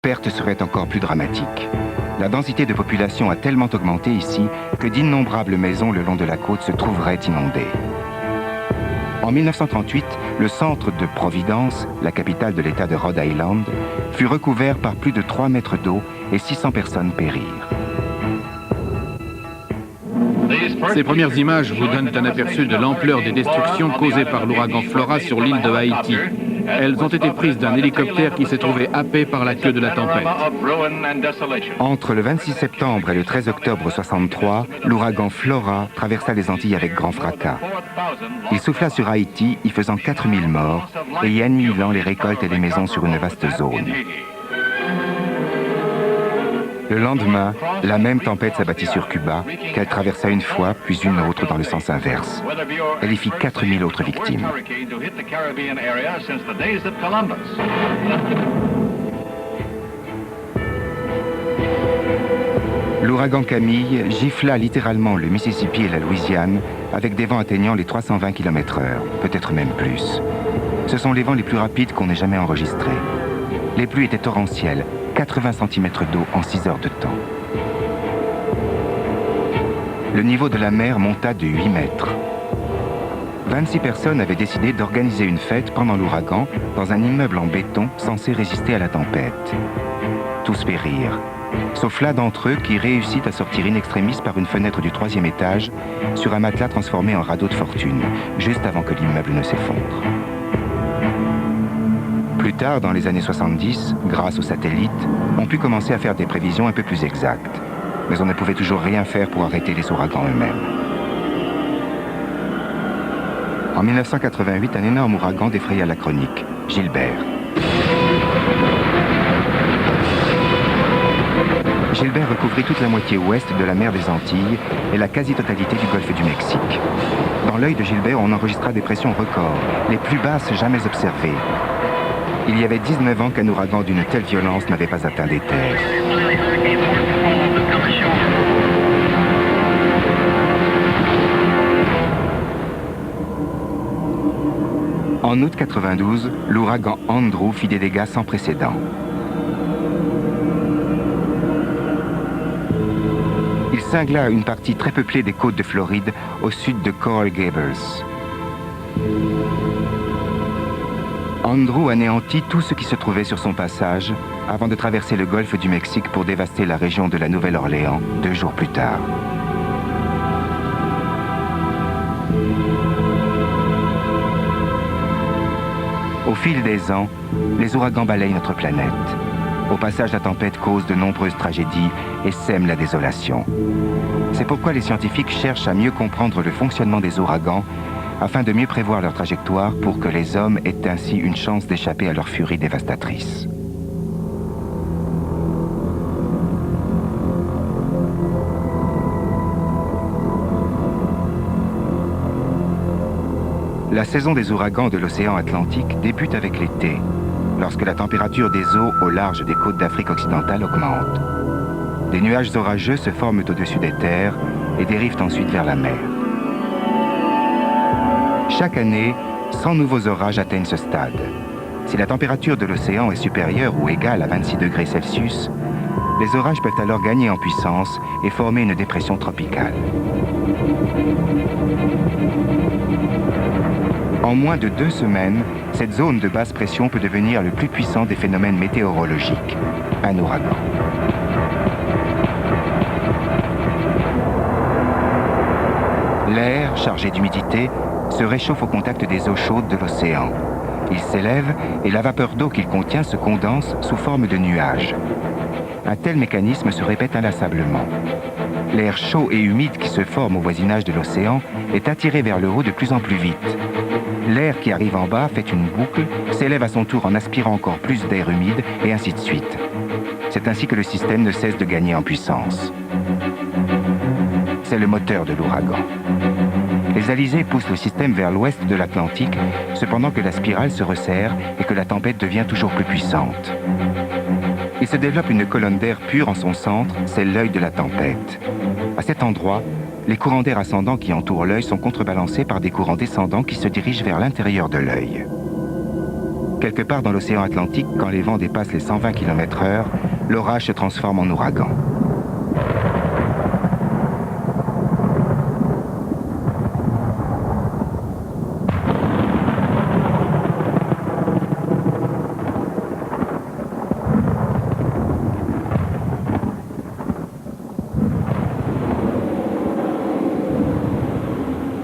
perte serait encore plus dramatique. La densité de population a tellement augmenté ici que d'innombrables maisons le long de la côte se trouveraient inondées. En 1938, le centre de Providence, la capitale de l'État de Rhode Island, fut recouvert par plus de 3 mètres d'eau et 600 personnes périrent. Ces premières images vous donnent un aperçu de l'ampleur des destructions causées par l'ouragan Flora sur l'île de Haïti. Elles ont été prises d'un hélicoptère qui s'est trouvé happé par la queue de la tempête. Entre le 26 septembre et le 13 octobre 1963, l'ouragan Flora traversa les Antilles avec grand fracas. Il souffla sur Haïti, y faisant 4000 morts et y annihilant les récoltes et les maisons sur une vaste zone. Le lendemain, la même tempête s'abattit sur Cuba, qu'elle traversa une fois, puis une autre dans le sens inverse. Elle y fit 4000 autres victimes. L'ouragan Camille gifla littéralement le Mississippi et la Louisiane avec des vents atteignant les 320 km/h, peut-être même plus. Ce sont les vents les plus rapides qu'on ait jamais enregistrés. Les pluies étaient torrentielles, 80 cm d'eau en 6 heures de temps. Le niveau de la mer monta de 8 mètres. 26 personnes avaient décidé d'organiser une fête pendant l'ouragan dans un immeuble en béton censé résister à la tempête. Tous périrent, sauf l'un d'entre eux qui réussit à sortir in extremis par une fenêtre du 3e étage sur un matelas transformé en radeau de fortune, juste avant que l'immeuble ne s'effondre. Plus tard, dans les années 70, grâce aux satellites, on put commencer à faire des prévisions un peu plus exactes. Mais on ne pouvait toujours rien faire pour arrêter les ouragans eux-mêmes. En 1988, un énorme ouragan défraya la chronique, Gilbert. Gilbert recouvrit toute la moitié ouest de la mer des Antilles et la quasi-totalité du golfe du Mexique. Dans l'œil de Gilbert, on enregistra des pressions records, les plus basses jamais observées. Il y avait 19 ans qu'un ouragan d'une telle violence n'avait pas atteint des terres. En août 92, l'ouragan Andrew fit des dégâts sans précédent. Il cingla une partie très peuplée des côtes de Floride au sud de Coral Gables. Andrew anéantit tout ce qui se trouvait sur son passage avant de traverser le golfe du Mexique pour dévaster la région de la Nouvelle-Orléans 2 jours plus tard. Au fil des ans, les ouragans balayent notre planète. Au passage, la tempête cause de nombreuses tragédies et sème la désolation. C'est pourquoi les scientifiques cherchent à mieux comprendre le fonctionnement des ouragans afin de mieux prévoir leur trajectoire pour que les hommes aient ainsi une chance d'échapper à leur furie dévastatrice. La saison des ouragans de l'océan Atlantique débute avec l'été, lorsque la température des eaux au large des côtes d'Afrique occidentale augmente. Des nuages orageux se forment au-dessus des terres et dérivent ensuite vers la mer. Chaque année, 100 nouveaux orages atteignent ce stade. Si la température de l'océan est supérieure ou égale à 26 degrés Celsius, les orages peuvent alors gagner en puissance et former une dépression tropicale. En moins de 2 semaines, cette zone de basse pression peut devenir le plus puissant des phénomènes météorologiques, un ouragan. L'air, chargé d'humidité, se réchauffe au contact des eaux chaudes de l'océan. Il s'élève et la vapeur d'eau qu'il contient se condense sous forme de nuages. Un tel mécanisme se répète inlassablement. L'air chaud et humide qui se forme au voisinage de l'océan est attiré vers le haut de plus en plus vite. L'air qui arrive en bas fait une boucle, s'élève à son tour en aspirant encore plus d'air humide et ainsi de suite. C'est ainsi que le système ne cesse de gagner en puissance. C'est le moteur de l'ouragan. Les alizés poussent le système vers l'ouest de l'Atlantique, cependant que la spirale se resserre et que la tempête devient toujours plus puissante. Il se développe une colonne d'air pur en son centre, c'est l'œil de la tempête. À cet endroit, les courants d'air ascendants qui entourent l'œil sont contrebalancés par des courants descendants qui se dirigent vers l'intérieur de l'œil. Quelque part dans l'océan Atlantique, quand les vents dépassent les 120 km/h, l'orage se transforme en ouragan.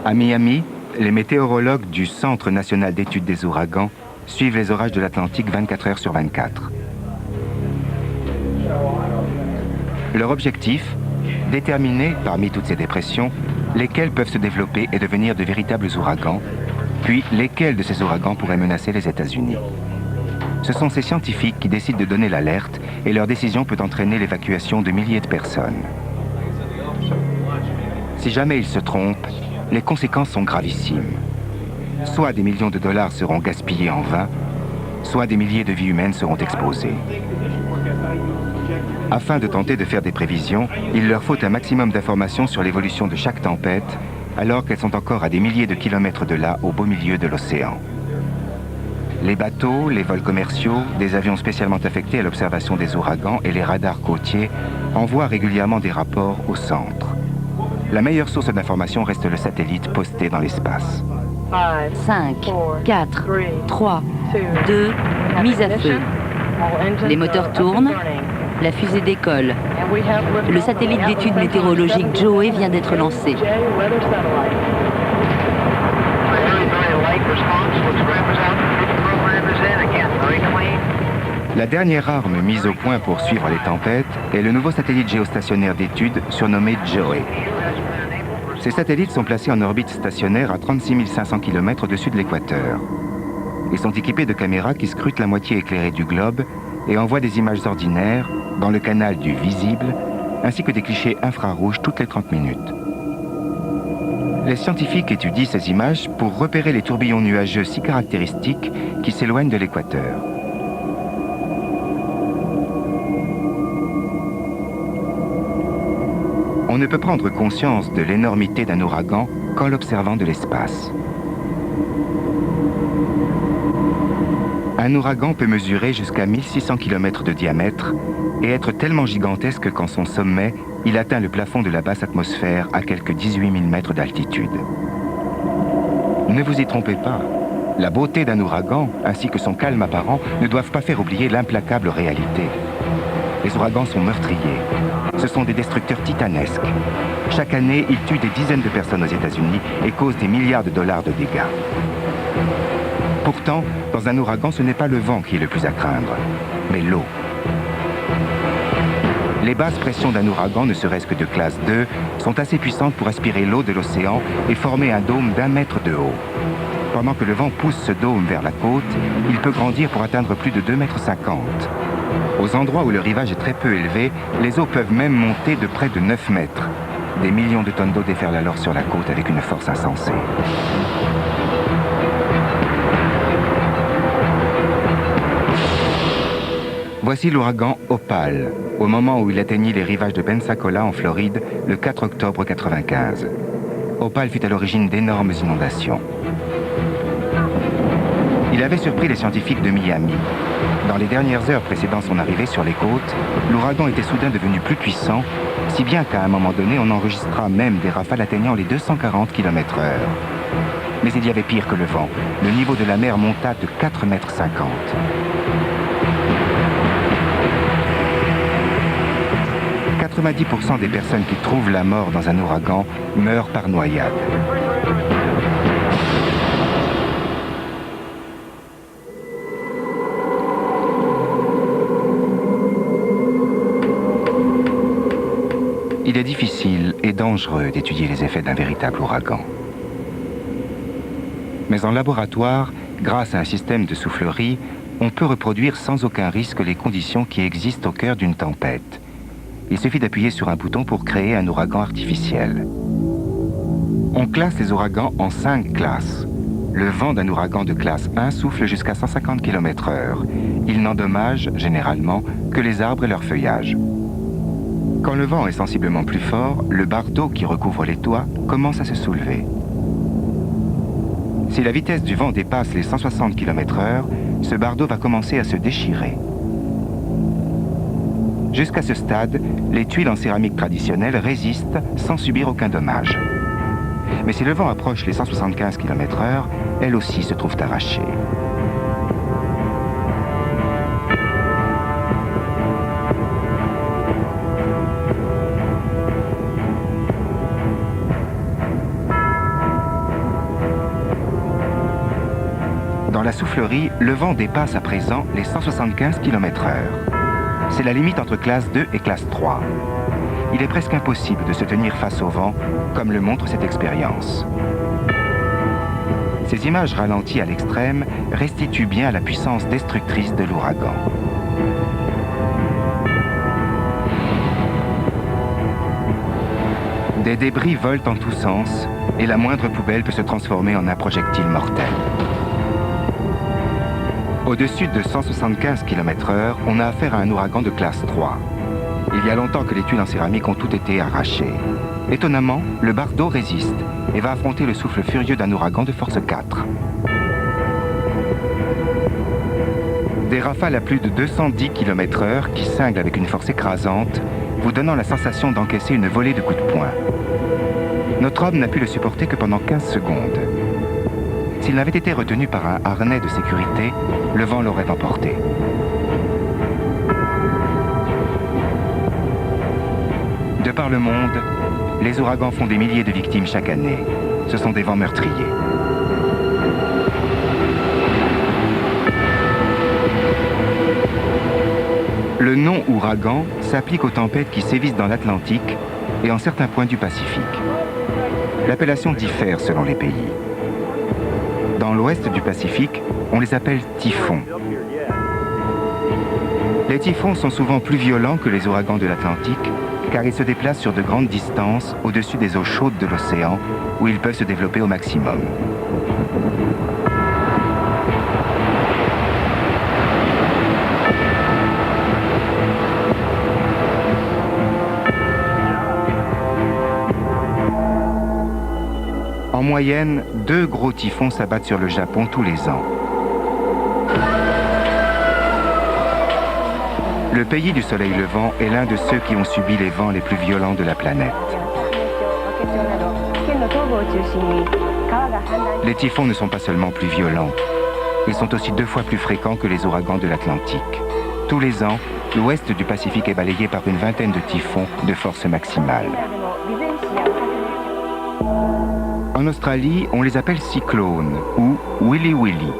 À Miami, les météorologues du Centre national d'études des ouragans suivent les orages de l'Atlantique 24 heures sur 24. Leur objectif, déterminer, parmi toutes ces dépressions, lesquelles peuvent se développer et devenir de véritables ouragans, puis lesquels de ces ouragans pourraient menacer les États-Unis. Ce sont ces scientifiques qui décident de donner l'alerte et leur décision peut entraîner l'évacuation de milliers de personnes. Si jamais ils se trompent, les conséquences sont gravissimes. Soit des millions de dollars seront gaspillés en vain, soit des milliers de vies humaines seront exposées. Afin de tenter de faire des prévisions, il leur faut un maximum d'informations sur l'évolution de chaque tempête, alors qu'elles sont encore à des milliers de kilomètres de là, au beau milieu de l'océan. Les bateaux, les vols commerciaux, des avions spécialement affectés à l'observation des ouragans et les radars côtiers envoient régulièrement des rapports au centre. La meilleure source d'information reste le satellite posté dans l'espace. 5, 4, 3, 2, mise à feu. Les moteurs tournent, la fusée décolle. Le satellite d'études météorologiques Joey vient d'être lancé. La dernière arme mise au point pour suivre les tempêtes est le nouveau satellite géostationnaire d'études surnommé Joey. Ces satellites sont placés en orbite stationnaire à 36 500 km au-dessus de l'équateur. Ils sont équipés de caméras qui scrutent la moitié éclairée du globe et envoient des images ordinaires dans le canal du visible, ainsi que des clichés infrarouges toutes les 30 minutes. Les scientifiques étudient ces images pour repérer les tourbillons nuageux si caractéristiques qui s'éloignent de l'équateur. On ne peut prendre conscience de l'énormité d'un ouragan qu'en l'observant de l'espace. Un ouragan peut mesurer jusqu'à 1600 km de diamètre et être tellement gigantesque qu'en son sommet, il atteint le plafond de la basse atmosphère à quelques 18 000 mètres d'altitude. Ne vous y trompez pas, la beauté d'un ouragan ainsi que son calme apparent ne doivent pas faire oublier l'implacable réalité. Les ouragans sont meurtriers. Ce sont des destructeurs titanesques. Chaque année, ils tuent des dizaines de personnes aux États-Unis et causent des milliards de dollars de dégâts. Pourtant, dans un ouragan, ce n'est pas le vent qui est le plus à craindre, mais l'eau. Les basses pressions d'un ouragan, ne serait-ce que de classe 2, sont assez puissantes pour aspirer l'eau de l'océan et former un dôme d'1 mètre de haut. Pendant que le vent pousse ce dôme vers la côte, il peut grandir pour atteindre plus de 2,50 mètres. Aux endroits où le rivage est très peu élevé, les eaux peuvent même monter de près de 9 mètres. Des millions de tonnes d'eau déferlent alors sur la côte avec une force insensée. Voici l'ouragan Opal, au moment où il atteignit les rivages de Pensacola en Floride le 4 octobre 1995. Opal fut à l'origine d'énormes inondations. Il avait surpris les scientifiques de Miami. Dans les dernières heures précédant son arrivée sur les côtes, l'ouragan était soudain devenu plus puissant, si bien qu'à un moment donné, on enregistra même des rafales atteignant les 240 km/h. Mais il y avait pire que le vent. Le niveau de la mer monta de 4,50 mètres. 90% des personnes qui trouvent la mort dans un ouragan meurent par noyade. Il est difficile et dangereux d'étudier les effets d'un véritable ouragan. Mais en laboratoire, grâce à un système de soufflerie, on peut reproduire sans aucun risque les conditions qui existent au cœur d'une tempête. Il suffit d'appuyer sur un bouton pour créer un ouragan artificiel. On classe les ouragans en 5 classes. Le vent d'un ouragan de classe 1 souffle jusqu'à 150 km/h. Il n'endommage, généralement, que les arbres et leur feuillage. Quand le vent est sensiblement plus fort, le bardeau qui recouvre les toits commence à se soulever. Si la vitesse du vent dépasse les 160 km/h, ce bardeau va commencer à se déchirer. Jusqu'à ce stade, les tuiles en céramique traditionnelle résistent sans subir aucun dommage. Mais si le vent approche les 175 km/h, elles aussi se trouvent arrachées. Dans la soufflerie, le vent dépasse à présent les 175 km/h. C'est la limite entre classe 2 et classe 3. Il est presque impossible de se tenir face au vent, comme le montre cette expérience. Ces images ralenties à l'extrême restituent bien la puissance destructrice de l'ouragan. Des débris volent en tous sens et la moindre poubelle peut se transformer en un projectile mortel. Au-dessus de 175 km/h, on a affaire à un ouragan de classe 3. Il y a longtemps que les tuiles en céramique ont toutes été arrachées. Étonnamment, le bardeau résiste et va affronter le souffle furieux d'un ouragan de force 4. Des rafales à plus de 210 km/h qui cinglent avec une force écrasante, vous donnant la sensation d'encaisser une volée de coups de poing. Notre homme n'a pu le supporter que pendant 15 secondes. S'il n'avait été retenu par un harnais de sécurité, le vent l'aurait emporté. De par le monde, les ouragans font des milliers de victimes chaque année. Ce sont des vents meurtriers. Le nom ouragan s'applique aux tempêtes qui sévissent dans l'Atlantique et en certains points du Pacifique. L'appellation diffère selon les pays. Dans l'ouest du Pacifique, on les appelle typhons. Les typhons sont souvent plus violents que les ouragans de l'Atlantique, car ils se déplacent sur de grandes distances au-dessus des eaux chaudes de l'océan, où ils peuvent se développer au maximum. En moyenne, 2 gros typhons s'abattent sur le Japon tous les ans. Le pays du soleil levant est l'un de ceux qui ont subi les vents les plus violents de la planète. Les typhons ne sont pas seulement plus violents, ils sont aussi 2 fois plus fréquents que les ouragans de l'Atlantique. Tous les ans, l'ouest du Pacifique est balayé par une vingtaine de typhons de force maximale. En Australie, on les appelle cyclones ou Willy Willy.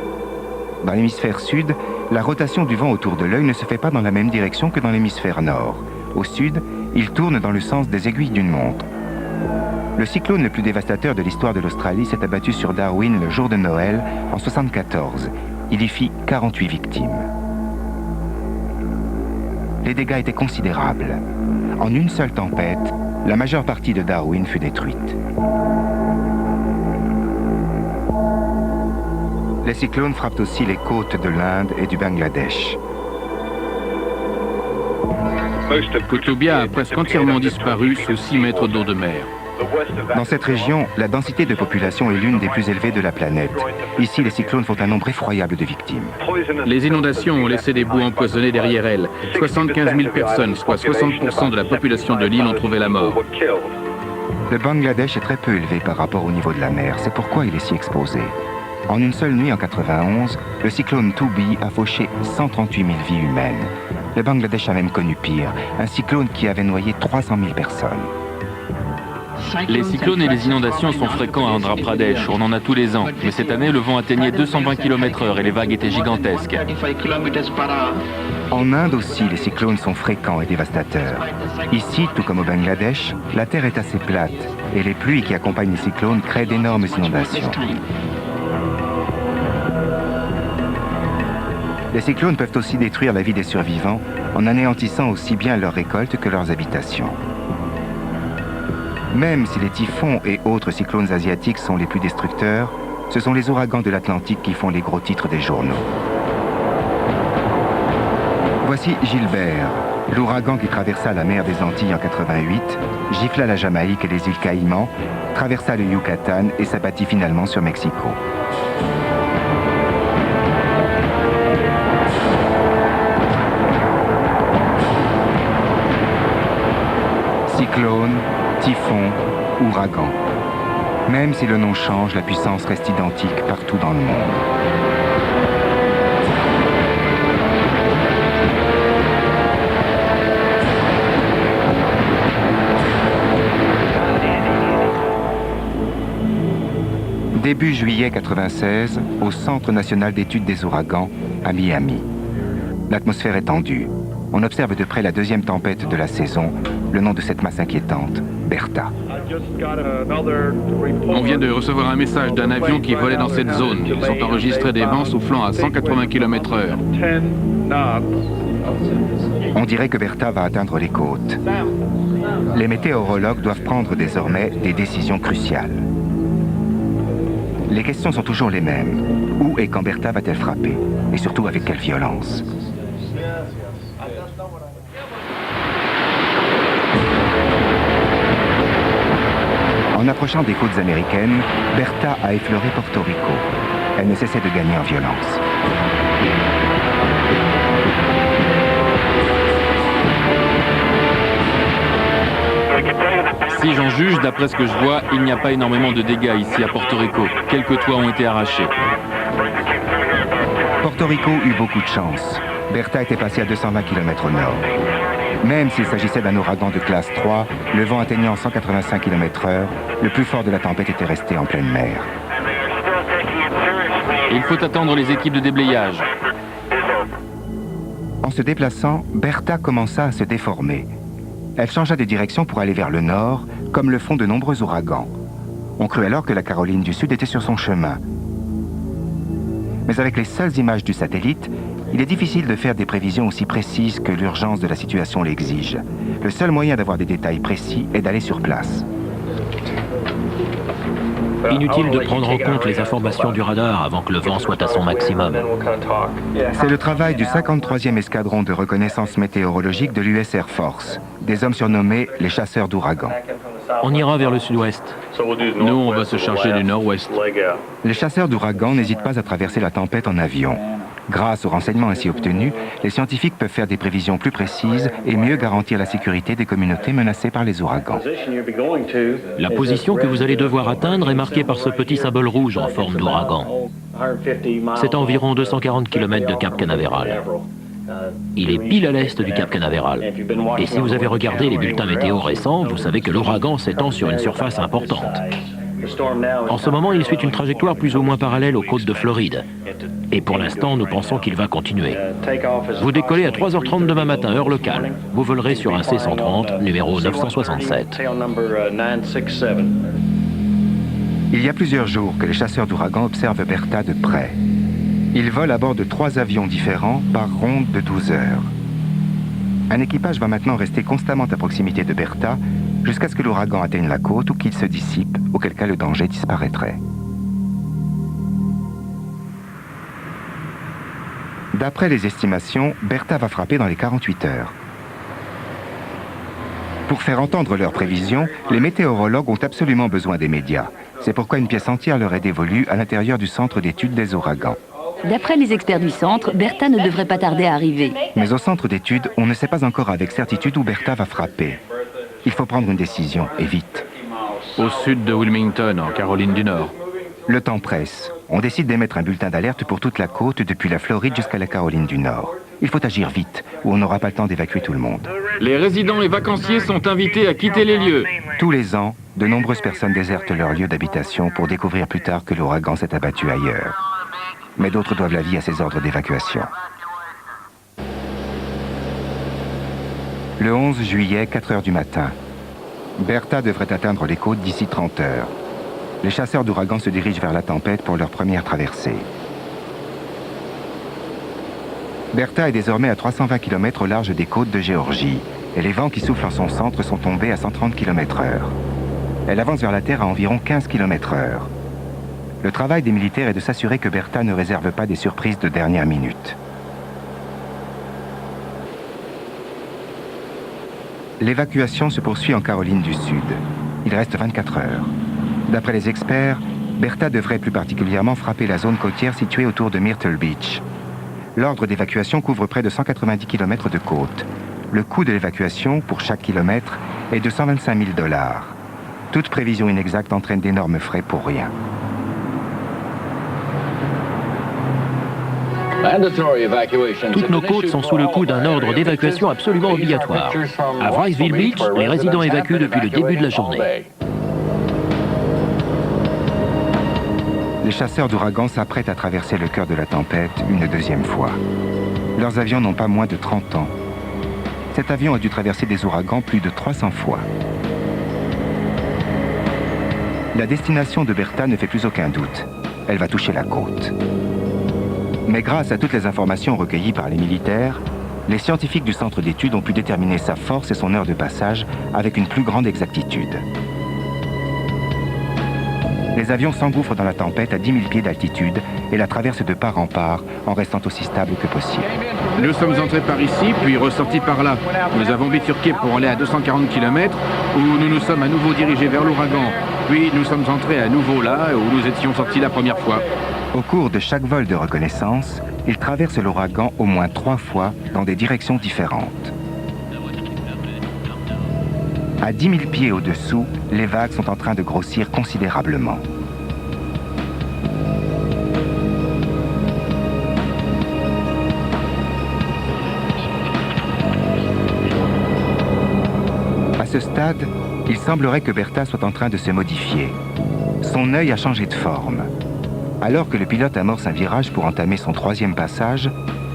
Dans l'hémisphère sud, la rotation du vent autour de l'œil ne se fait pas dans la même direction que dans l'hémisphère nord. Au sud, il tourne dans le sens des aiguilles d'une montre. Le cyclone le plus dévastateur de l'histoire de l'Australie s'est abattu sur Darwin le jour de Noël en 1974. Il y fit 48 victimes. Les dégâts étaient considérables. En une seule tempête, la majeure partie de Darwin fut détruite. Les cyclones frappent aussi les côtes de l'Inde et du Bangladesh. Kutubia a presque entièrement disparu sous 6 mètres d'eau de mer. Dans cette région, la densité de population est l'une des plus élevées de la planète. Ici, les cyclones font un nombre effroyable de victimes. Les inondations ont laissé des boues empoisonnées derrière elles. 75 000 personnes, soit 60% de la population de l'île, ont trouvé la mort. Le Bangladesh est très peu élevé par rapport au niveau de la mer. C'est pourquoi il est si exposé. En une seule nuit en 91, le cyclone Toubi a fauché 138 000 vies humaines. Le Bangladesh a même connu pire, un cyclone qui avait noyé 300 000 personnes. Les cyclones et les inondations sont fréquents à Andhra Pradesh, on en a tous les ans. Mais cette année, le vent atteignait 220 km/h et les vagues étaient gigantesques. En Inde aussi, les cyclones sont fréquents et dévastateurs. Ici, tout comme au Bangladesh, la terre est assez plate et les pluies qui accompagnent les cyclones créent d'énormes inondations. Les cyclones peuvent aussi détruire la vie des survivants en anéantissant aussi bien leurs récoltes que leurs habitations. Même si les typhons et autres cyclones asiatiques sont les plus destructeurs, ce sont les ouragans de l'Atlantique qui font les gros titres des journaux. Voici Gilbert, l'ouragan qui traversa la mer des Antilles en 88, gifla la Jamaïque et les îles Caïmans, traversa le Yucatan et s'abattit finalement sur Mexico. Cyclone, typhon, ouragan. Même si le nom change, la puissance reste identique partout dans le monde. Début juillet 1996, au Centre national d'études des ouragans, à Miami. L'atmosphère est tendue. On observe de près la deuxième tempête de la saison, le nom de cette masse inquiétante, Bertha. On vient de recevoir un message d'un avion qui volait dans cette zone. Ils ont enregistré des vents soufflant à 180 km/h. On dirait que Bertha va atteindre les côtes. Les météorologues doivent prendre désormais des décisions cruciales. Les questions sont toujours les mêmes. Où et quand Bertha va-t-elle frapper? Et surtout avec quelle violence? En approchant des côtes américaines, Bertha a effleuré Porto Rico. Elle ne cessait de gagner en violence. Si j'en juge, d'après ce que je vois, il n'y a pas énormément de dégâts ici à Porto Rico. Quelques toits ont été arrachés. Porto Rico eut beaucoup de chance. Bertha était passée à 220 km au nord. Même s'il s'agissait d'un ouragan de classe 3, le vent atteignant 185 km/h, le plus fort de la tempête était resté en pleine mer. Et il faut attendre les équipes de déblayage. En se déplaçant, Bertha commença à se déformer. Elle changea de direction pour aller vers le nord, comme le font de nombreux ouragans. On crut alors que la Caroline du Sud était sur son chemin. Mais avec les seules images du satellite, il est difficile de faire des prévisions aussi précises que l'urgence de la situation l'exige. Le seul moyen d'avoir des détails précis est d'aller sur place. Inutile de prendre en compte les informations du radar avant que le vent soit à son maximum. C'est le travail du 53e escadron de reconnaissance météorologique de l'US Air Force, des hommes surnommés les chasseurs d'ouragans. On ira vers le sud-ouest. Nous, on va se charger du nord-ouest. Les chasseurs d'ouragans n'hésitent pas à traverser la tempête en avion. Grâce aux renseignements ainsi obtenus, les scientifiques peuvent faire des prévisions plus précises et mieux garantir la sécurité des communautés menacées par les ouragans. La position que vous allez devoir atteindre est marquée par ce petit symbole rouge en forme d'ouragan. C'est à environ 240 km de Cap Canaveral. Il est pile à l'est du Cap Canaveral. Et si vous avez regardé les bulletins météo récents, vous savez que l'ouragan s'étend sur une surface importante. En ce moment, il suit une trajectoire plus ou moins parallèle aux côtes de Floride. Et pour l'instant, nous pensons qu'il va continuer. Vous décollez à 3h30 demain matin, heure locale. Vous volerez sur un C-130, numéro 967. Il y a plusieurs jours que les chasseurs d'ouragans observent Bertha de près. Ils volent à bord de 3 avions différents par ronde de 12 heures. Un équipage va maintenant rester constamment à proximité de Bertha jusqu'à ce que l'ouragan atteigne la côte ou qu'il se dissipe, auquel cas le danger disparaîtrait. D'après les estimations, Bertha va frapper dans les 48 heures. Pour faire entendre leurs prévisions, les météorologues ont absolument besoin des médias. C'est pourquoi une pièce entière leur est dévolue à l'intérieur du centre d'études des ouragans. D'après les experts du centre, Bertha ne devrait pas tarder à arriver. Mais au centre d'études, on ne sait pas encore avec certitude où Bertha va frapper. Il faut prendre une décision, et vite. Au sud de Wilmington, en Caroline du Nord. Le temps presse. On décide d'émettre un bulletin d'alerte pour toute la côte, depuis la Floride jusqu'à la Caroline du Nord. Il faut agir vite, ou on n'aura pas le temps d'évacuer tout le monde. Les résidents et vacanciers sont invités à quitter les lieux. Tous les ans, de nombreuses personnes désertent leur lieu d'habitation pour découvrir plus tard que l'ouragan s'est abattu ailleurs. Mais d'autres doivent la vie à ces ordres d'évacuation. Le 11 juillet, 4 heures du matin. Bertha devrait atteindre les côtes d'ici 30 heures. Les chasseurs d'ouragans se dirigent vers la tempête pour leur première traversée. Bertha est désormais à 320 km au large des côtes de Géorgie, et les vents qui soufflent en son centre sont tombés à 130 km/h. Elle avance vers la Terre à environ 15 km/h. Le travail des militaires est de s'assurer que Bertha ne réserve pas des surprises de dernière minute. L'évacuation se poursuit en Caroline du Sud. Il reste 24 heures. D'après les experts, Bertha devrait plus particulièrement frapper la zone côtière située autour de Myrtle Beach. L'ordre d'évacuation couvre près de 190 km de côte. le coût de l'évacuation pour chaque kilomètre est de 125 000 $. Toute prévision inexacte entraîne d'énormes frais pour rien. Toutes nos côtes sont sous le coup d'un ordre d'évacuation absolument obligatoire. À Wrightsville Beach, les résidents évacuent depuis le début de la journée. Les chasseurs d'ouragans s'apprêtent à traverser le cœur de la tempête une deuxième fois. Leurs avions n'ont pas moins de 30 ans. Cet avion a dû traverser des ouragans plus de 300 fois. La destination de Bertha ne fait plus aucun doute. Elle va toucher la côte. Mais grâce à toutes les informations recueillies par les militaires, les scientifiques du centre d'études ont pu déterminer sa force et son heure de passage avec une plus grande exactitude. Les avions s'engouffrent dans la tempête à 10 000 pieds d'altitude et la traversent de part en part en restant aussi stable que possible. Nous sommes entrés par ici, puis ressortis par là. Nous avons bifurqué pour aller à 240 km, où nous nous sommes à nouveau dirigés vers l'ouragan. Puis nous sommes entrés à nouveau là, où nous étions sortis la première fois. Au cours de chaque vol de reconnaissance, ils traversent l'ouragan au moins 3 fois dans des directions différentes. À 10 000 pieds au-dessous, les vagues sont en train de grossir considérablement. À ce stade, il semblerait que Bertha soit en train de se modifier. Son œil a changé de forme. Alors que le pilote amorce un virage pour entamer son 3e passage,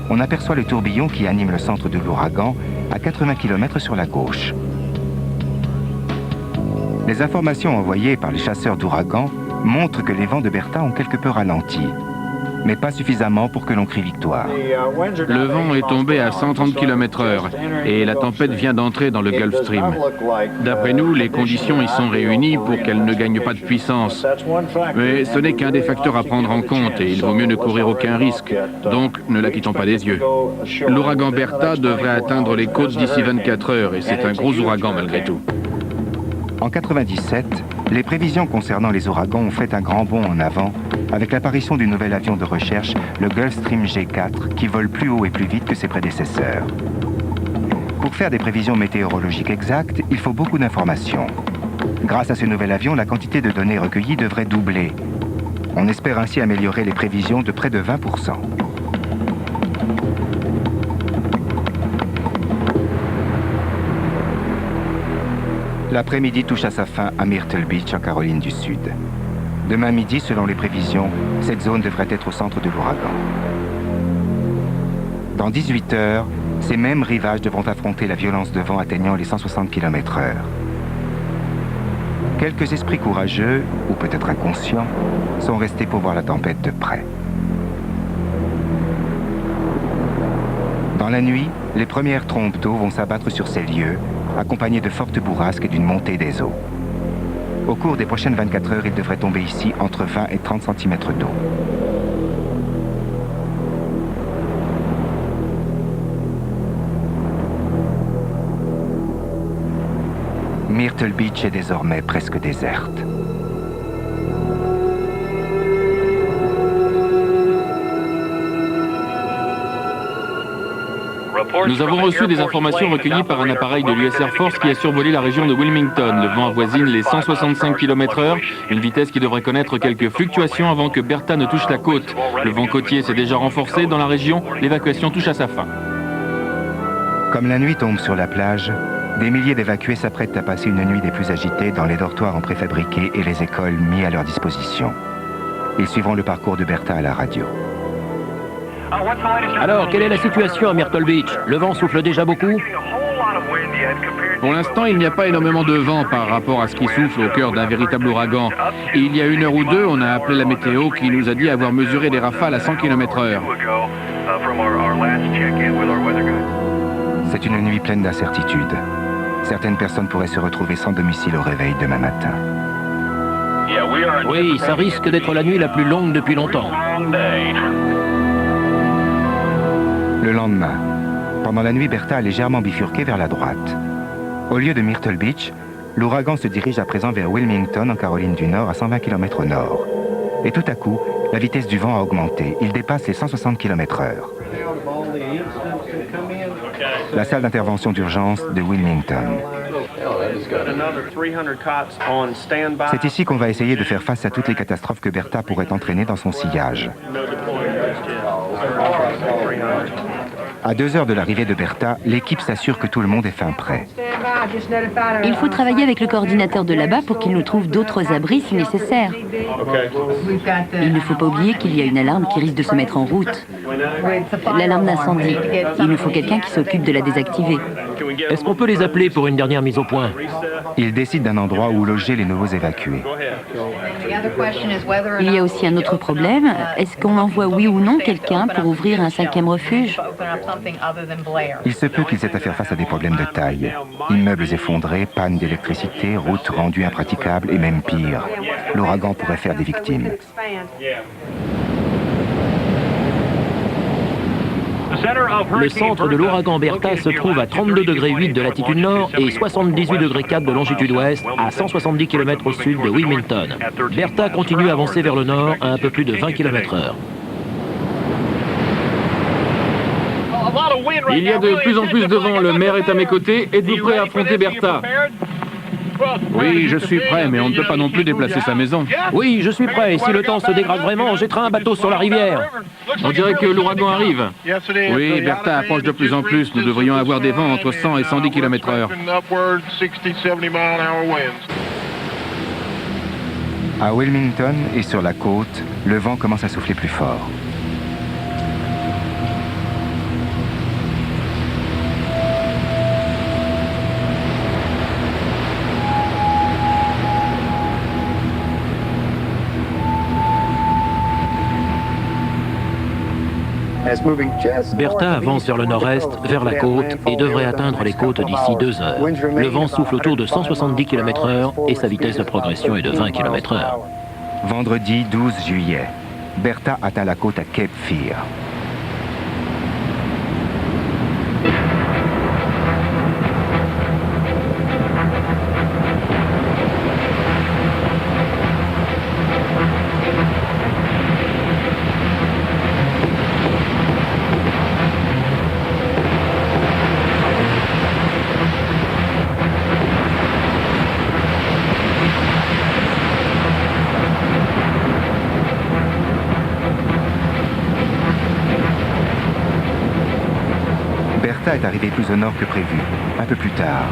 on aperçoit le tourbillon qui anime le centre de l'ouragan à 80 km sur la gauche. Les informations envoyées par les chasseurs d'ouragans montrent que les vents de Bertha ont quelque peu ralenti, mais pas suffisamment pour que l'on crie victoire. Le vent est tombé à 130 km/h et la tempête vient d'entrer dans le Gulf Stream. D'après nous, les conditions y sont réunies pour qu'elle ne gagne pas de puissance. Mais ce n'est qu'un des facteurs à prendre en compte et il vaut mieux ne courir aucun risque. Donc, ne la quittons pas des yeux. L'ouragan Bertha devrait atteindre les côtes d'ici 24 heures et c'est un gros ouragan malgré tout. En 1997, les prévisions concernant les ouragans ont fait un grand bond en avant avec l'apparition du nouvel avion de recherche, le Gulfstream G4, qui vole plus haut et plus vite que ses prédécesseurs. Pour faire des prévisions météorologiques exactes, il faut beaucoup d'informations. Grâce à ce nouvel avion, la quantité de données recueillies devrait doubler. On espère ainsi améliorer les prévisions de près de 20%. L'après-midi touche à sa fin à Myrtle Beach, en Caroline du Sud. Demain midi, selon les prévisions, cette zone devrait être au centre de l'ouragan. Dans 18 heures, ces mêmes rivages devront affronter la violence de vent atteignant les 160 km/h. Quelques esprits courageux, ou peut-être inconscients, sont restés pour voir la tempête de près. Dans la nuit, les premières trompes d'eau vont s'abattre sur ces lieux, accompagnées de fortes bourrasques et d'une montée des eaux. Au cours des prochaines 24 heures, il devrait tomber ici entre 20 et 30 cm d'eau. Myrtle Beach est désormais presque déserte. Nous avons reçu des informations recueillies par un appareil de l'US Air Force qui a survolé la région de Wilmington. Le vent avoisine les 165 km/h, une vitesse qui devrait connaître quelques fluctuations avant que Bertha ne touche la côte. Le vent côtier s'est déjà renforcé dans la région, l'évacuation touche à sa fin. Comme la nuit tombe sur la plage, des milliers d'évacués s'apprêtent à passer une nuit des plus agitées dans les dortoirs en préfabriqué et les écoles mis à leur disposition. Ils suivront le parcours de Bertha à la radio. Alors, quelle est la situation à Myrtle Beach? Le vent souffle déjà beaucoup? Pour l'instant, il n'y a pas énormément de vent par rapport à ce qui souffle au cœur d'un véritable ouragan. Et il y a 1 heure ou 2, on a appelé la météo qui nous a dit avoir mesuré des rafales à 100 km/h. C'est une nuit pleine d'incertitudes. Certaines personnes pourraient se retrouver sans domicile au réveil demain matin. Oui, ça risque d'être la nuit la plus longue depuis longtemps. Le lendemain, pendant la nuit, Bertha a légèrement bifurqué vers la droite. Au lieu de Myrtle Beach, l'ouragan se dirige à présent vers Wilmington, en Caroline du Nord, à 120 km au nord. Et tout à coup, la vitesse du vent a augmenté. Il dépasse les 160 km/h. La salle d'intervention d'urgence de Wilmington. C'est ici qu'on va essayer de faire face à toutes les catastrophes que Bertha pourrait entraîner dans son sillage. À 2 heures de l'arrivée de Bertha, l'équipe s'assure que tout le monde est fin prêt. Il faut travailler avec le coordinateur de là-bas pour qu'il nous trouve d'autres abris si nécessaire. Il ne faut pas oublier qu'il y a une alarme qui risque de se mettre en route. L'alarme d'incendie. Il nous faut quelqu'un qui s'occupe de la désactiver. Est-ce qu'on peut les appeler pour une dernière mise au point? Ils décident d'un endroit où loger les nouveaux évacués. Il y a aussi un autre problème. Est-ce qu'on envoie oui ou non quelqu'un pour ouvrir un 5e refuge? Il se peut qu'ils aient à faire face à des problèmes de taille. Immeubles effondrés, panne d'électricité, routes rendues impraticables et même pire. L'ouragan pourrait faire des victimes. Le centre de l'ouragan Bertha se trouve à 32 degrés 8 de latitude nord et 78 degrés 4 de longitude ouest, à 170 km au sud de Wilmington. Bertha continue à avancer vers le nord à un peu plus de 20 km/h. Il y a de plus en plus de vent, le maire est à mes côtés. Êtes-vous prêt à affronter Bertha? Oui, je suis prêt, mais on ne peut pas non plus déplacer sa maison. Oui, je suis prêt. Si le temps se dégrade vraiment, on jettera un bateau sur la rivière. On dirait que l'ouragan arrive. Oui, Bertha approche de plus en plus. Nous devrions avoir des vents entre 100 et 110 km/h. À Wilmington et sur la côte, le vent commence à souffler plus fort. Bertha avance vers le nord-est, vers la côte, et devrait atteindre les côtes d'ici 2 heures. Le vent souffle autour de 170 km/h et sa vitesse de progression est de 20 km/h. Vendredi 12 juillet, Bertha atteint la côte à Cape Fear. Bertha est arrivée plus au nord que prévu, un peu plus tard,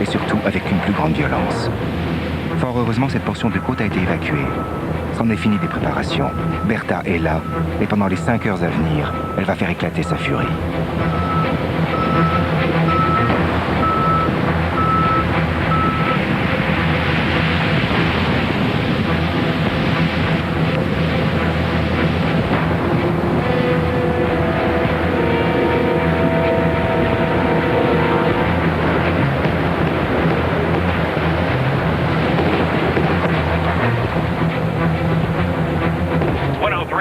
et surtout avec une plus grande violence. Fort heureusement, cette portion de côte a été évacuée. C'en est fini des préparations. Bertha est là, et pendant les 5 heures à venir, elle va faire éclater sa furie.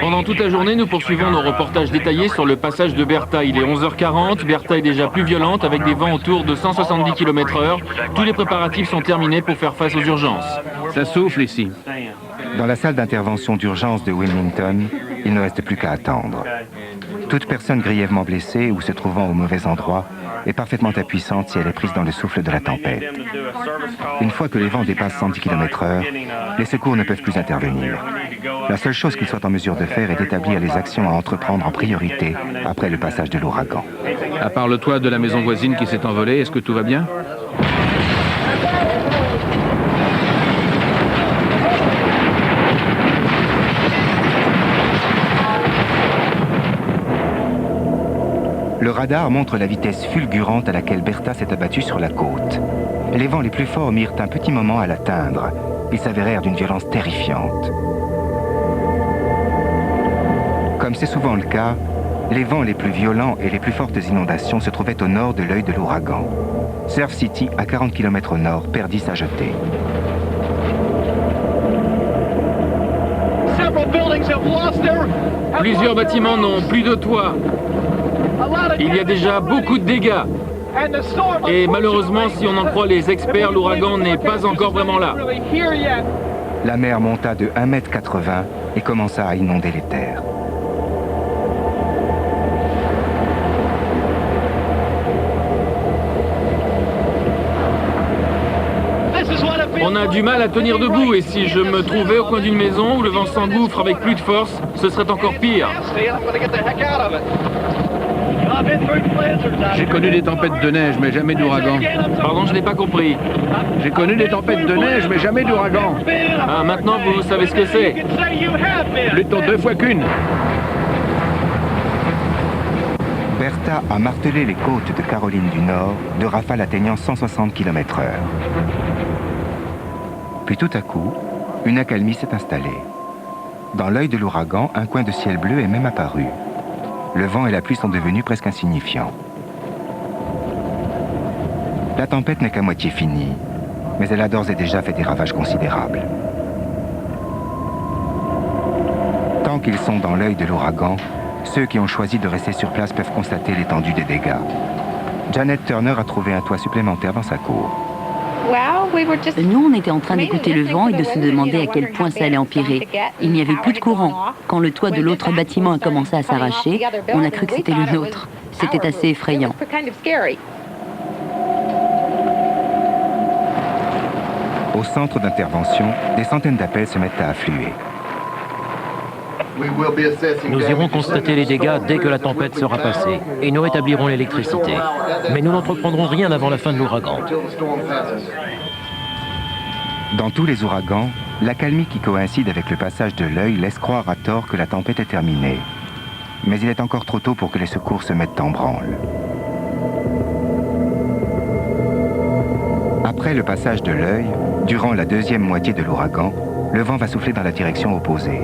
Pendant toute la journée, nous poursuivons nos reportages détaillés sur le passage de Bertha. Il est 11h40, Bertha est déjà plus violente avec des vents autour de 170 km/h. Tous les préparatifs sont terminés pour faire face aux urgences. Ça souffle ici. Dans la salle d'intervention d'urgence de Wilmington, il ne reste plus qu'à attendre. Toute personne grièvement blessée ou se trouvant au mauvais endroit est parfaitement impuissante si elle est prise dans le souffle de la tempête. Une fois que les vents dépassent 110 km/h, les secours ne peuvent plus intervenir. La seule chose qu'ils soient en mesure de faire est d'établir les actions à entreprendre en priorité après le passage de l'ouragan. À part le toit de la maison voisine qui s'est envolé, est-ce que tout va bien? Le radar montre la vitesse fulgurante à laquelle Bertha s'est abattue sur la côte. Les vents les plus forts mirent un petit moment à l'atteindre. Ils s'avérèrent d'une violence terrifiante. Comme c'est souvent le cas, les vents les plus violents et les plus fortes inondations se trouvaient au nord de l'œil de l'ouragan. Surf City, à 40 km au nord, perdit sa jetée. Plusieurs bâtiments n'ont plus de toit. Il y a déjà beaucoup de dégâts. Et malheureusement, si on en croit les experts, l'ouragan n'est pas encore vraiment là. La mer monta de 1,80 m et commença à inonder les terres. On a du mal à tenir debout, et si je me trouvais au coin d'une maison où le vent s'engouffre avec plus de force, ce serait encore pire. J'ai connu des tempêtes de neige, mais jamais d'ouragan. Pardon, je n'ai pas compris. J'ai connu des tempêtes de neige, mais jamais d'ouragan. Ah, maintenant vous savez ce que c'est. Plutôt 2 fois qu'une. Bertha a martelé les côtes de Caroline du Nord de rafales atteignant 160 km/h. Puis tout à coup, une accalmie s'est installée. Dans l'œil de l'ouragan, un coin de ciel bleu est même apparu. Le vent et la pluie sont devenus presque insignifiants. La tempête n'est qu'à moitié finie, mais elle a d'ores et déjà fait des ravages considérables. Tant qu'ils sont dans l'œil de l'ouragan, ceux qui ont choisi de rester sur place peuvent constater l'étendue des dégâts. Janet Turner a trouvé un toit supplémentaire dans sa cour. Nous, on était en train d'écouter le vent et de se demander à quel point ça allait empirer. Il n'y avait plus de courant. Quand le toit de l'autre bâtiment a commencé à s'arracher, on a cru que c'était le nôtre. C'était assez effrayant. Au centre d'intervention, des centaines d'appels se mettent à affluer. Nous irons constater les dégâts dès que la tempête sera passée et nous rétablirons l'électricité. Mais nous n'entreprendrons rien avant la fin de l'ouragan. Dans tous les ouragans, l'accalmie qui coïncide avec le passage de l'œil laisse croire à tort que la tempête est terminée. Mais il est encore trop tôt pour que les secours se mettent en branle. Après le passage de l'œil, durant la deuxième moitié de l'ouragan, le vent va souffler dans la direction opposée.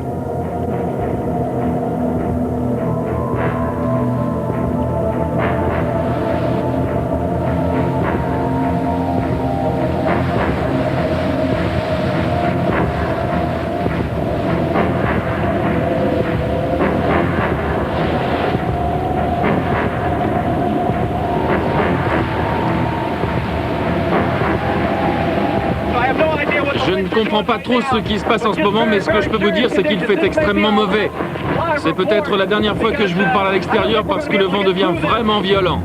Je ne comprends pas trop ce qui se passe en ce moment, mais ce que je peux vous dire, c'est qu'il fait extrêmement mauvais. C'est peut-être la dernière fois que je vous parle à l'extérieur parce que le vent devient vraiment violent.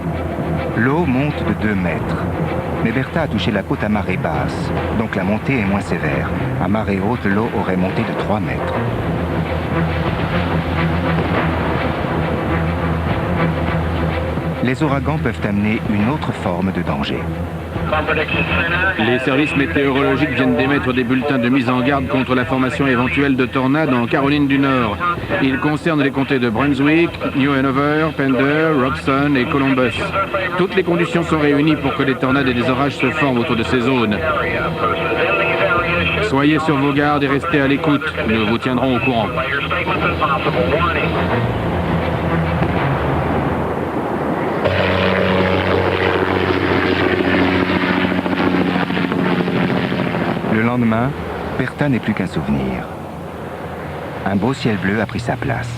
L'eau monte de 2 mètres. Mais Bertha a touché la côte à marée basse, donc la montée est moins sévère. À marée haute, l'eau aurait monté de 3 mètres. Les ouragans peuvent amener une autre forme de danger. Les services météorologiques viennent d'émettre des bulletins de mise en garde contre la formation éventuelle de tornades en Caroline du Nord. Ils concernent les comtés de Brunswick, New Hanover, Pender, Robeson et Columbus. Toutes les conditions sont réunies pour que des tornades et des orages se forment autour de ces zones. Soyez sur vos gardes et restez à l'écoute. Nous vous tiendrons au courant. Le lendemain, Bertha n'est plus qu'un souvenir. Un beau ciel bleu a pris sa place.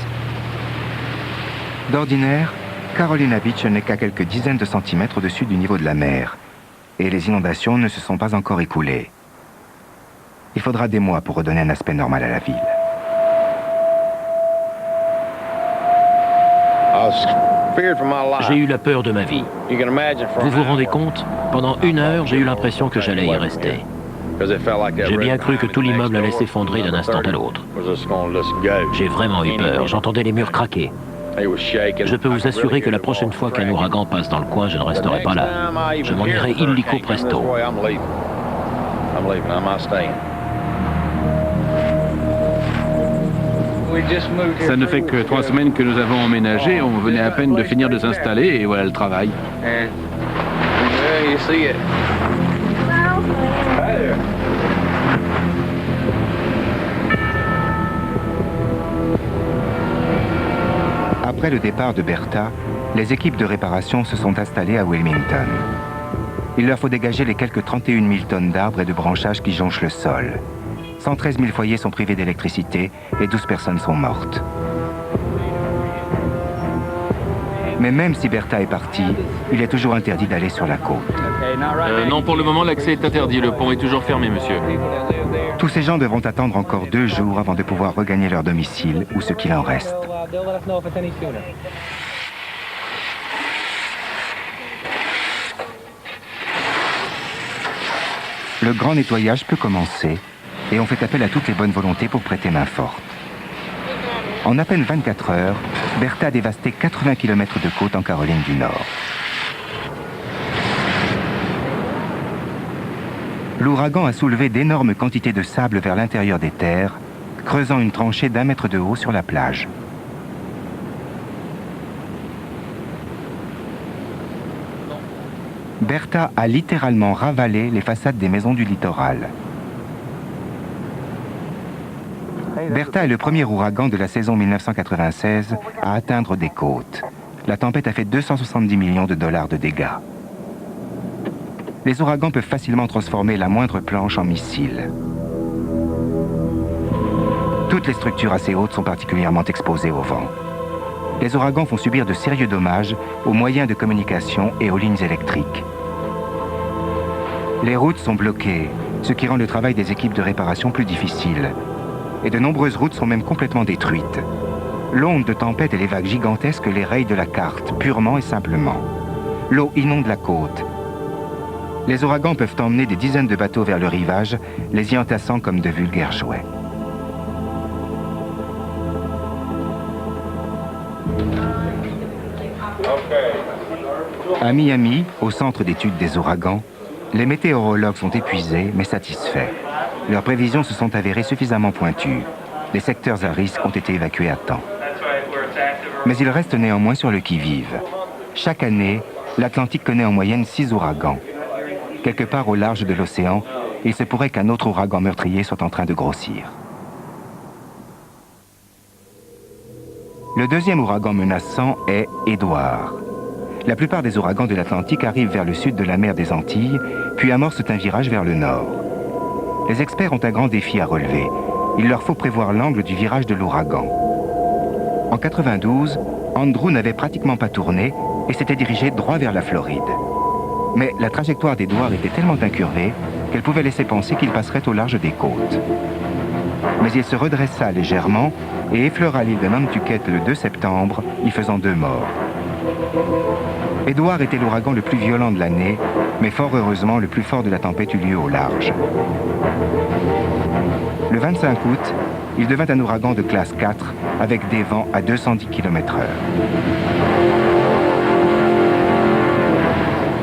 D'ordinaire, Carolina Beach n'est qu'à quelques dizaines de centimètres au-dessus du niveau de la mer, et les inondations ne se sont pas encore écoulées. Il faudra des mois pour redonner un aspect normal à la ville. J'ai eu la peur de ma vie. Vous vous rendez compte? Pendant 1 heure, j'ai eu l'impression que j'allais y rester. J'ai bien cru que tout l'immeuble allait s'effondrer d'un instant à l'autre. J'ai vraiment eu peur, j'entendais les murs craquer. Je peux vous assurer que la prochaine fois qu'un ouragan passe dans le coin, je ne resterai pas là. Je m'en irai illico presto. Ça ne fait que 3 semaines que nous avons emménagé. On venait à peine de finir de s'installer et voilà le travail. Après le départ de Bertha, les équipes de réparation se sont installées à Wilmington. Il leur faut dégager les quelques 31 000 tonnes d'arbres et de branchages qui jonchent le sol. 113 000 foyers sont privés d'électricité et 12 personnes sont mortes. Mais même si Bertha est partie, il est toujours interdit d'aller sur la côte. Non, pour le moment, l'accès est interdit. Le pont est toujours fermé, monsieur. Tous ces gens devront attendre encore 2 jours avant de pouvoir regagner leur domicile ou ce qu'il en reste. le grand nettoyage peut commencer et on fait appel à toutes les bonnes volontés pour prêter main forte. En à peine 24 heures, Bertha a dévasté 80 km de côte en Caroline du Nord. L'ouragan a soulevé d'énormes quantités de sable vers l'intérieur des terres, creusant une tranchée d'1 mètre de haut sur la plage. Bertha a littéralement ravalé les façades des maisons du littoral. Bertha est le premier ouragan de la saison 1996 à atteindre des côtes. La tempête a fait 270 millions de dollars de dégâts. Les ouragans peuvent facilement transformer la moindre planche en missile. Toutes les structures assez hautes sont particulièrement exposées au vent. Les ouragans font subir de sérieux dommages aux moyens de communication et aux lignes électriques. Les routes sont bloquées, ce qui rend le travail des équipes de réparation plus difficile. Et de nombreuses routes sont même complètement détruites. L'onde de tempête et les vagues gigantesques les rayent de la carte, purement et simplement. L'eau inonde la côte. Les ouragans peuvent emmener des dizaines de bateaux vers le rivage, les y entassant comme de vulgaires jouets. À Miami, au centre d'études des ouragans, les météorologues sont épuisés mais satisfaits. Leurs prévisions se sont avérées suffisamment pointues. Les secteurs à risque ont été évacués à temps. Mais ils restent néanmoins sur le qui-vive. Chaque année, l'Atlantique connaît en moyenne 6 ouragans. Quelque part au large de l'océan, il se pourrait qu'un autre ouragan meurtrier soit en train de grossir. Le deuxième ouragan menaçant est Édouard. La plupart des ouragans de l'Atlantique arrivent vers le sud de la mer des Antilles, puis amorcent un virage vers le nord. Les experts ont un grand défi à relever. Il leur faut prévoir l'angle du virage de l'ouragan. En 92, Andrew n'avait pratiquement pas tourné et s'était dirigé droit vers la Floride. Mais la trajectoire d'Édouard était tellement incurvée qu'elle pouvait laisser penser qu'il passerait au large des côtes. Mais il se redressa légèrement et effleura l'île de Nantucket le 2 septembre, y faisant 2 morts. Édouard était l'ouragan le plus violent de l'année, mais fort heureusement, le plus fort de la tempête eut lieu au large. Le 25 août, il devint un ouragan de classe 4 avec des vents à 210 km/h.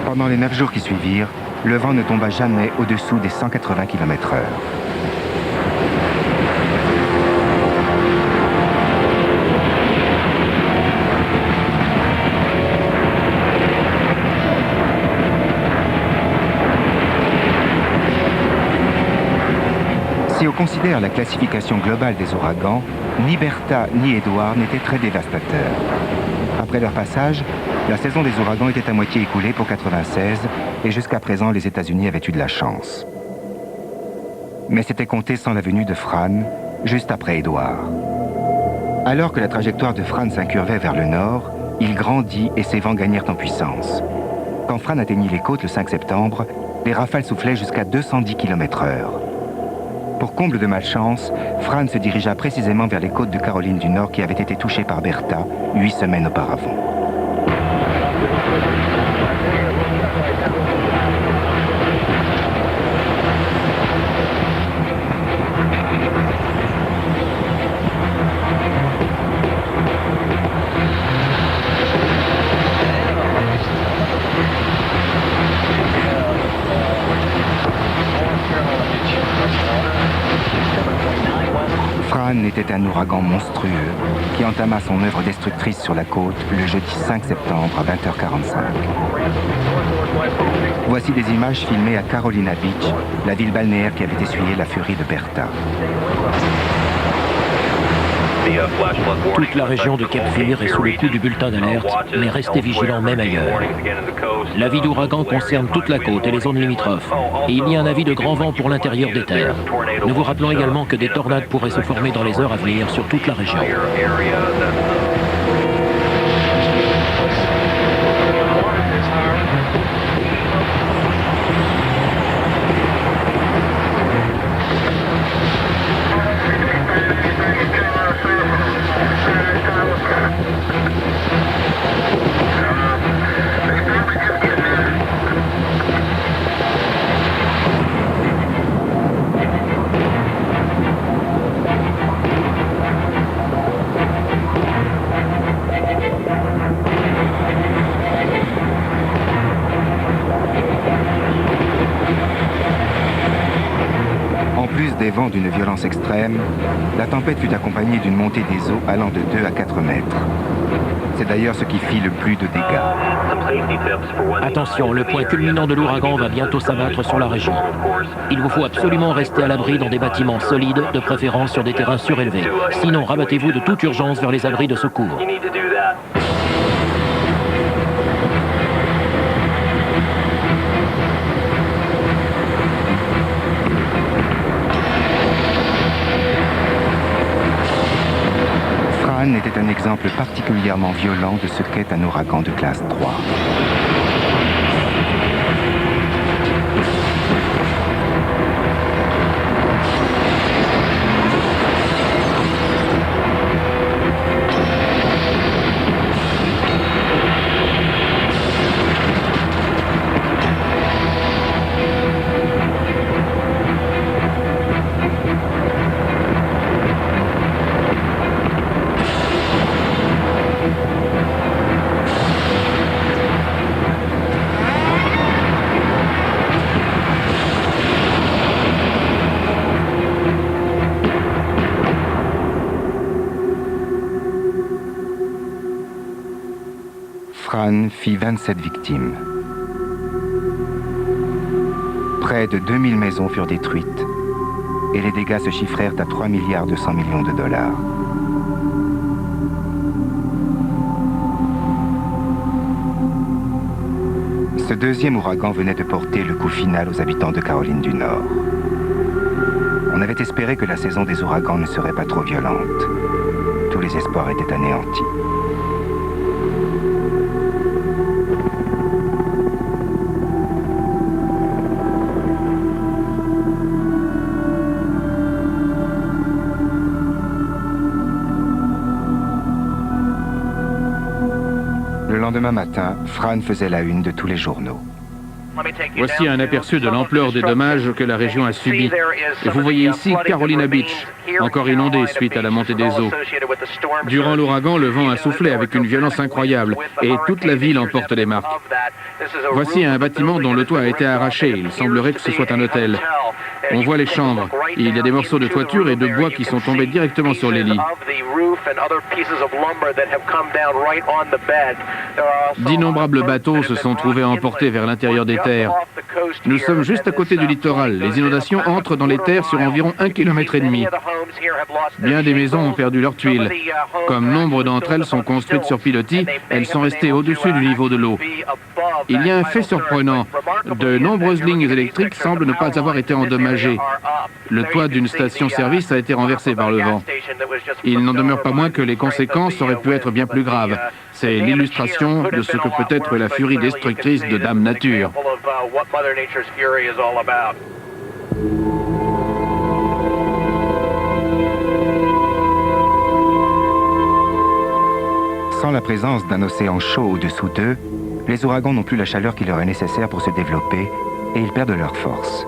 Pendant les 9 jours qui suivirent, le vent ne tomba jamais au-dessous des 180 km/h. Si on considère la classification globale des ouragans, ni Bertha ni Édouard n'étaient très dévastateurs. Après leur passage, la saison des ouragans était à moitié écoulée pour 96 et jusqu'à présent, les États-Unis avaient eu de la chance. Mais c'était compté sans la venue de Fran, juste après Édouard. Alors que la trajectoire de Fran s'incurvait vers le nord, il grandit et ses vents gagnèrent en puissance. Quand Fran atteignit les côtes le 5 septembre, les rafales soufflaient jusqu'à 210 km/h. Pour comble de malchance, Fran se dirigea précisément vers les côtes de Caroline du Nord qui avaient été touchées par Bertha 8 semaines auparavant. Fran était un ouragan monstrueux qui entama son œuvre destructrice sur la côte le jeudi 5 septembre à 20h45. Voici des images filmées à Carolina Beach, la ville balnéaire qui avait essuyé la furie de Bertha. Toute la région de Cape Fear est sous le coup du bulletin d'alerte, mais restez vigilants même ailleurs. L'avis d'ouragan concerne toute la côte et les zones limitrophes, et il y a un avis de grand vent pour l'intérieur des terres. Nous vous rappelons également que des tornades pourraient se former dans les heures à venir sur toute la région. des vents d'une violence extrême, la tempête fut accompagnée d'une montée des eaux allant de 2 à 4 mètres. C'est d'ailleurs ce qui fit le plus de dégâts. Attention, le point culminant de l'ouragan va bientôt s'abattre sur la région. Il vous faut absolument rester à l'abri dans des bâtiments solides, de préférence sur des terrains surélevés. Sinon, rabattez-vous de toute urgence vers les abris de secours. Fran était un exemple particulièrement violent de ce qu'est un ouragan de classe 3. Fran fit 27 victimes. Près de 2000 maisons furent détruites et les dégâts se chiffrèrent à 3,2 milliards $. Ce deuxième ouragan venait de porter le coup final aux habitants de Caroline du Nord. On avait espéré que la saison des ouragans ne serait pas trop violente. Tous les espoirs étaient anéantis. Le lendemain matin, Fran faisait la une de tous les journaux. Voici un aperçu de l'ampleur des dommages que la région a subis. Et vous voyez ici Carolina Beach, encore inondée suite à la montée des eaux. Durant l'ouragan, le vent a soufflé avec une violence incroyable et toute la ville en porte les marques. Voici un bâtiment dont le toit a été arraché. Il semblerait que ce soit un hôtel. On voit les chambres. Il y a des morceaux de toiture et de bois qui sont tombés directement sur les lits. D'innombrables bateaux se sont trouvés emportés vers l'intérieur des terres. Nous sommes juste à côté du littoral. Les inondations entrent dans les terres sur environ 1,5 km. Bien des maisons ont perdu leurs tuiles. Comme nombre d'entre elles sont construites sur pilotis, elles sont restées au-dessus du niveau de l'eau. Il y a un fait surprenant. De nombreuses lignes électriques semblent ne pas avoir été endommagées. Le toit d'une station-service a été renversé par le vent. Il n'en demeure pas moins que les conséquences auraient pu être bien plus graves. C'est l'illustration de ce que peut être la furie destructrice de Dame Nature. Sans la présence d'un océan chaud au-dessous d'eux, les ouragans n'ont plus la chaleur qui leur est nécessaire pour se développer et ils perdent leur force.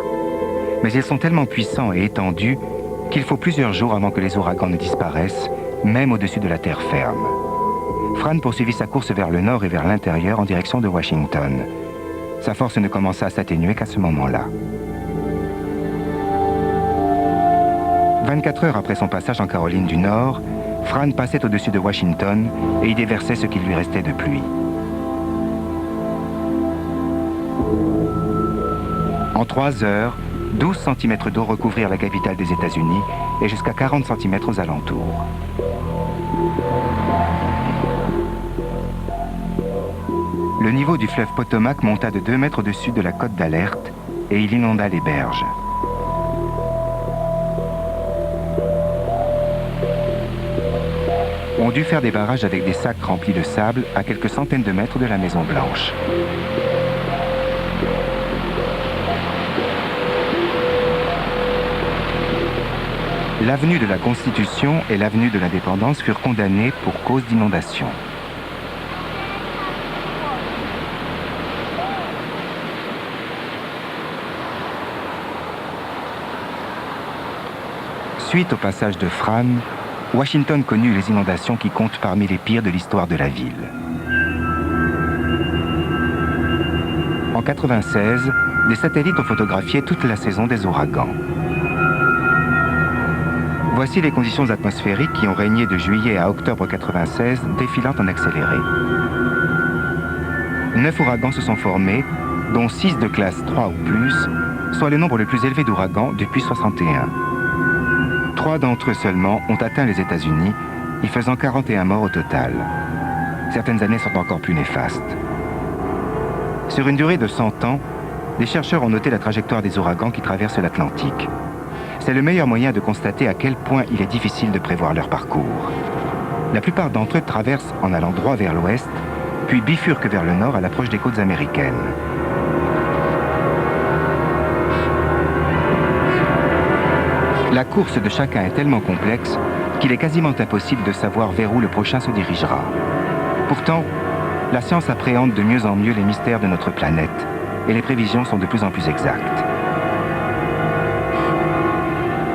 Mais ils sont tellement puissants et étendus qu'il faut plusieurs jours avant que les ouragans ne disparaissent, même au-dessus de la terre ferme. Fran poursuivit sa course vers le nord et vers l'intérieur en direction de Washington. Sa force ne commença à s'atténuer qu'à ce moment-là. 24 heures après son passage en Caroline du Nord, Fran passait au-dessus de Washington et y déversait ce qu'il lui restait de pluie. En 3 heures, 12 cm d'eau recouvrirent la capitale des États-Unis et jusqu'à 40 cm aux alentours. Le niveau du fleuve Potomac monta de 2 mètres au-dessus de la côte d'alerte et il inonda les berges. On dut faire des barrages avec des sacs remplis de sable à quelques centaines de mètres de la Maison Blanche. L'avenue de la Constitution et l'avenue de l'Indépendance furent condamnées pour cause d'inondation. Suite au passage de Fran, Washington connut les inondations qui comptent parmi les pires de l'histoire de la ville. En 1996, des satellites ont photographié toute la saison des ouragans. Voici les conditions atmosphériques qui ont régné de juillet à octobre 96, défilant en accéléré. 9 ouragans se sont formés, dont 6 de classe 3 ou plus, soit le nombre le plus élevé d'ouragans depuis 61. 3 d'entre eux seulement ont atteint les États-Unis, y faisant 41 morts au total. Certaines années sont encore plus néfastes. Sur une durée de 100 ans, les chercheurs ont noté la trajectoire des ouragans qui traversent l'Atlantique. C'est le meilleur moyen de constater à quel point il est difficile de prévoir leur parcours. La plupart d'entre eux traversent en allant droit vers l'ouest, puis bifurquent vers le nord à l'approche des côtes américaines. La course de chacun est tellement complexe qu'il est quasiment impossible de savoir vers où le prochain se dirigera. Pourtant, la science appréhende de mieux en mieux les mystères de notre planète et les prévisions sont de plus en plus exactes.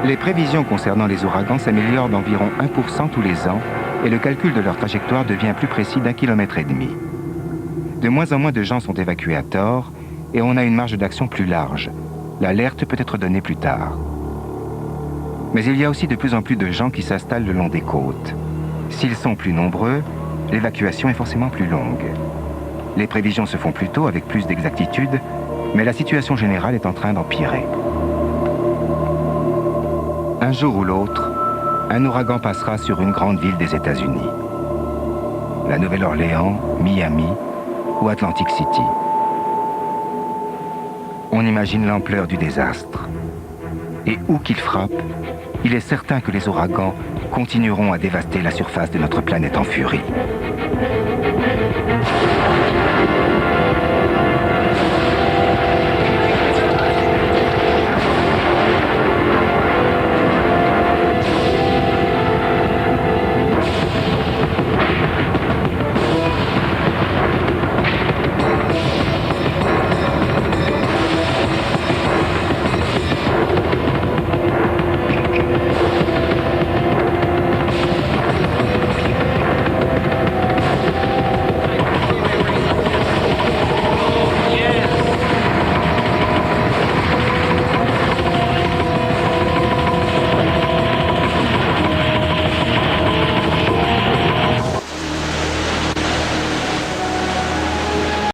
Les prévisions concernant les ouragans s'améliorent d'environ 1% tous les ans et le calcul de leur trajectoire devient plus précis d'1,5 km. De moins en moins de gens sont évacués à tort et on a une marge d'action plus large. L'alerte peut être donnée plus tard. Mais il y a aussi de plus en plus de gens qui s'installent le long des côtes. S'ils sont plus nombreux, l'évacuation est forcément plus longue. Les prévisions se font plus tôt avec plus d'exactitude, mais la situation générale est en train d'empirer. Un jour ou l'autre, un ouragan passera sur une grande ville des États-Unis. La Nouvelle-Orléans, Miami ou Atlantic City. On imagine l'ampleur du désastre. Et où qu'il frappe, il est certain que les ouragans continueront à dévaster la surface de notre planète en furie.